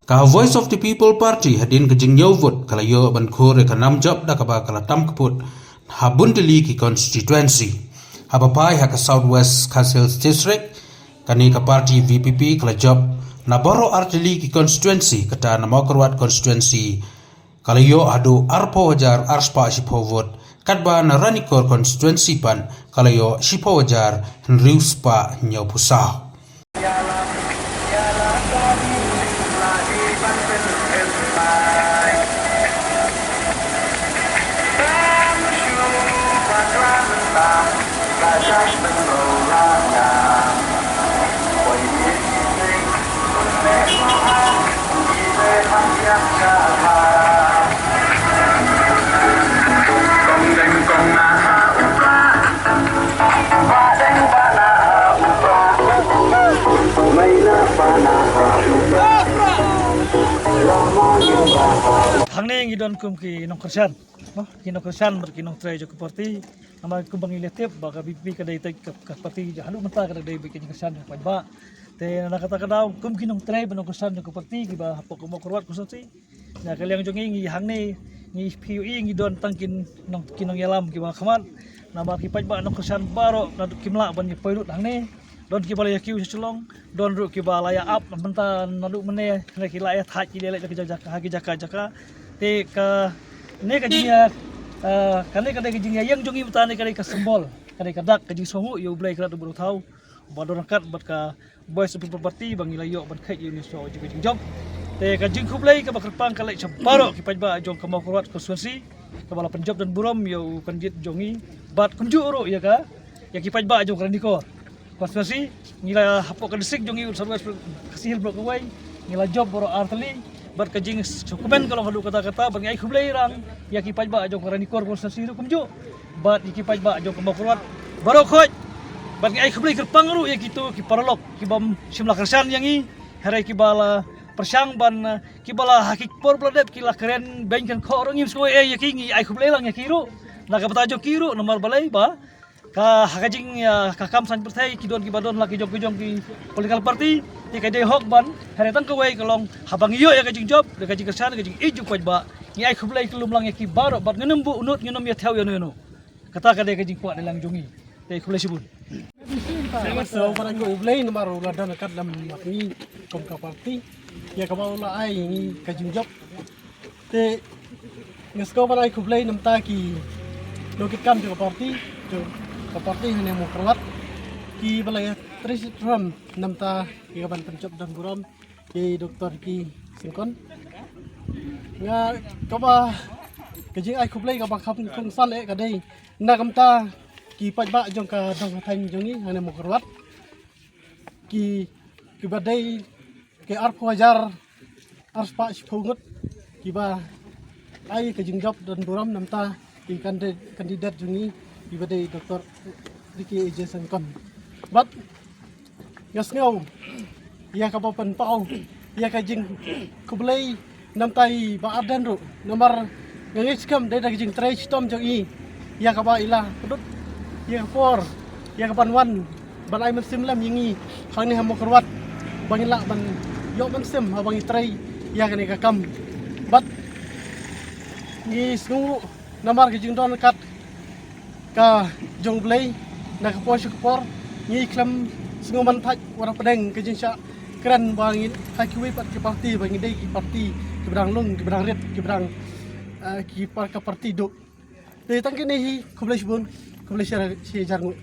Ka Voice of the People Party hadin ke jing nyovot kala yo ban khore ka nam job da ka ba kala tam kaput habundeli ki constituency habapai ha ka Southwest Khasils District kani ka party VPP kala job na boro arteli ki constituency kata na Mokorwat constituency kala yo adu arpo wajar arspa shipo vote katba na Ranikor constituency pan kala yo shipo wajar nriuspa nyopusah. Hang ni ngidon kum ki nong kersan, no? Ki nong kersan berkinong try jo ke parti, nama kumbang iletip baka bibi kadai tai ke parti halu menta kadai bikin kersan pa ba. Te na kata kadau kum ki nong try benong kersan jo ke parti ki ba hapok mo korwat kusati. Na kaliang jo ngi hang ni ngi PUI ngidon tangkin nong kinong yalam ki ba khamat. Nama ki pa ba nong kersan baro na kimla ban ki poirut hang ni. Don ki balaya kiu selong, don ru ki balaya up menta nadu mene ki laya thak ki lele ki jaka te ka ne ka jinya kane ka de jinya yang jongi utane ka sembol ka kadak ka jing songu yo blai ka buru thau badon kat bat ka boys people party bangila yo ban khai ni so jing job te ka jing khublai ka bakrpang ka lai chaparo ki pajba jong ka Mokorwat constituency ka bala penjob dan burom yo kanjit jongi bat kunju ro ya ka ya ki pajba jong Ranikor constituency ngila hapok ka disik jongi Southwest kasihil blok away ngila job boro arteli bat kajing dokumen kalau halu kata-kata bang ai khublai rang ya ki pajba jong Ranikor constituency ru kumju bat ki pajba jong Mokorwat baro khoj bat ai khublai kerpang ru ya gitu ki paralok ki bam simla kersan yangi harai ki bala persang ban ki bala hakik por bladep ki la keren benkan kho rangim so ya ki ngi ai khublai lang ya ki ru na ka bata jo ki ru nomor balai ba ka hakajing ya kakam san pertai kidon ki badon laki jong ki political party ti ka de hok ban haretan ka wei kalong habang iyo ya kajing job de kajing kersan kajing iju pajba ni ai khublai kelum lang ya ki baro bat ngenem bu unut ngenem ya thau ya no kata ka de kajing kuat dalang jongi te khublai sibun so parang go ublay na maro ladan kat lam ni kom ka party ya ka baula ai ni kajing job te ngesko parang khublay nam ta ki lokit kam jo party jo ka party hanya Mokorwat ki balaya Trisram namta ki kaban penjob dan buram ki doktor ki singkon nga kaba kajing ai khublai ka bakhap kong sal e kadai na kamta ki pajba jong ka dong thain jongi hanya Mokorwat ki badai ke arpo hajar arspa sipungut ki ba ai kajing job dan buram namta ki kandidat jongi ki badai doktor Diki Jason kon bat gas ngau ya ka papan pau ya ka jing khublai nam tai ba adan ru nomor ngis kam dai jing trai stom jong i ya ka ba ila pedut ya for ya ka ban wan ban ai men sim lam yingi hang ni Mokorwat bangila ban yo men sim ha bangi trai ya ka ni ka kam bat ni sngu nomor ka jing don kat ka jong blai na ka po por ni klam singuman thak wara pedeng ke jinsha keren bangin hakiwi pat ke parti bangin dei ki parti ki berang lung ki berang ret ki berang ki par ka parti do te tangke ni khublai sibun khublai si jarngu